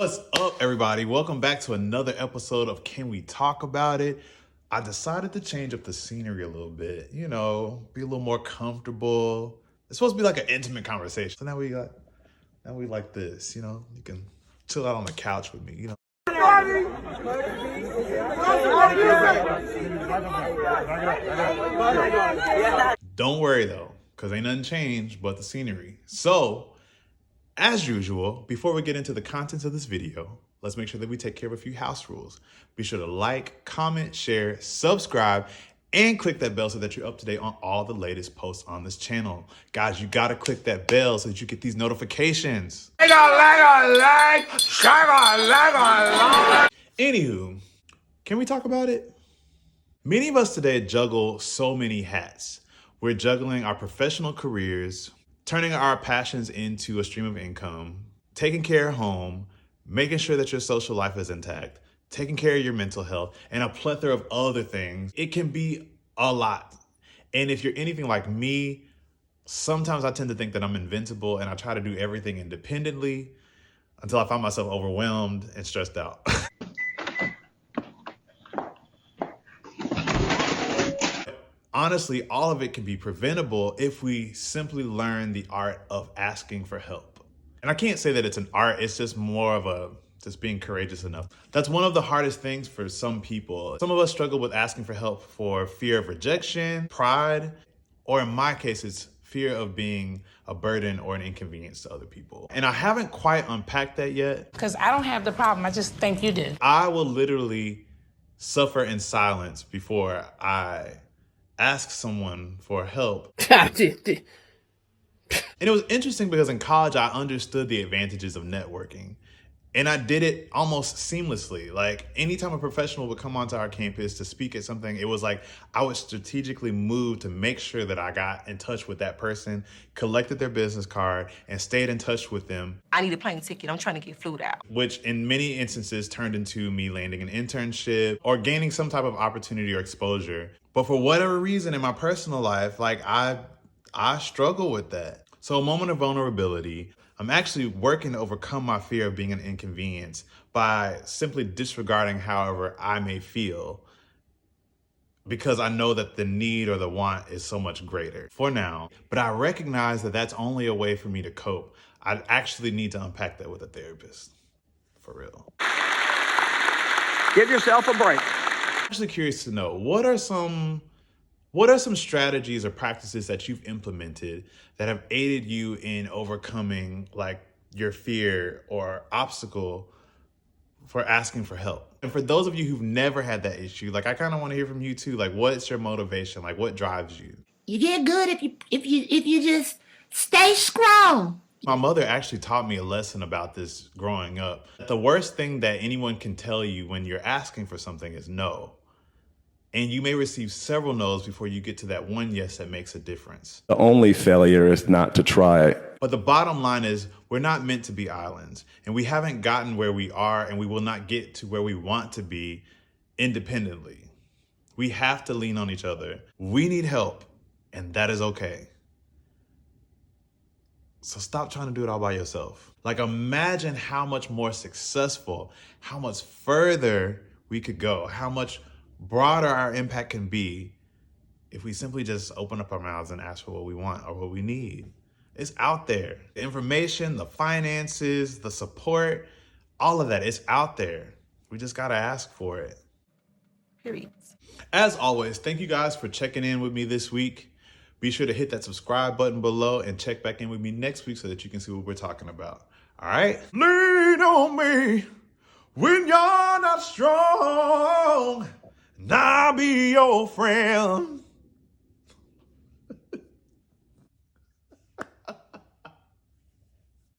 What's up, everybody? Welcome back to another episode of Can We Talk About It? I decided to change up the scenery a little bit, be a little more comfortable. It's supposed to be like an intimate conversation. So now we like this, you can chill out on the couch with me, Don't worry though, because ain't nothing changed but the scenery. So, as usual, before we get into the contents of this video, let's make sure that we take care of a few house rules. Be sure to like, comment, share, subscribe, and click that bell so that you're up to date on all the latest posts on this channel. Guys, you gotta click that bell so that you get these notifications. Anywho, can we talk about it? Many of us today juggle so many hats. We're juggling our professional careers, turning our passions into a stream of income, taking care of home, making sure that your social life is intact, taking care of your mental health, and a plethora of other things. It can be a lot. And if you're anything like me, sometimes I tend to think that I'm invincible and I try to do everything independently until I find myself overwhelmed and stressed out. Honestly, all of it can be preventable if we simply learn the art of asking for help. And I can't say that it's an art, it's just more of just being courageous enough. That's one of the hardest things for some people. Some of us struggle with asking for help for fear of rejection, pride, or in my case, it's fear of being a burden or an inconvenience to other people. And I haven't quite unpacked that yet. Because I don't have the problem, I just think you do. I will literally suffer in silence before I ask someone for help. And it was interesting because in college, I understood the advantages of networking. And I did it almost seamlessly. Like anytime a professional would come onto our campus to speak at something, it was like I would strategically move to make sure that I got in touch with that person, collected their business card, and stayed in touch with them. I need a plane ticket. I'm trying to get flued out. Which in many instances turned into me landing an internship or gaining some type of opportunity or exposure. But for whatever reason in my personal life, like I struggle with that. So a moment of vulnerability, I'm actually working to overcome my fear of being an inconvenience by simply disregarding however I may feel, because I know that the need or the want is so much greater for now. But I recognize that that's only a way for me to cope. I actually need to unpack that with a therapist, for real. Give yourself a break. I'm actually curious to know, what are some strategies or practices that you've implemented that have aided you in overcoming like your fear or obstacle for asking for help? And for those of you who've never had that issue, like I kind of want to hear from you too. Like, what's your motivation? Like, what drives you? You get good if you just stay strong. My mother actually taught me a lesson about this growing up. The worst thing that anyone can tell you when you're asking for something is no. And you may receive several no's before you get to that one yes that makes a difference. The only failure is not to try. But the bottom line is we're not meant to be islands, and we haven't gotten where we are, and we will not get to where we want to be independently. We have to lean on each other. We need help, and that is okay. So stop trying to do it all by yourself. Like, imagine how much more successful, how much further we could go, how much broader our impact can be if we simply just open up our mouths and ask for what we want or what we need. It's out there. The information, the finances, the support, all of that is out there. We just gotta ask for it. Period. As always, thank you guys for checking in with me this week. Be sure to hit that subscribe button below and check back in with me next week so that you can see what we're talking about. All right? Lean on me when you're not strong. And I'll be your friend.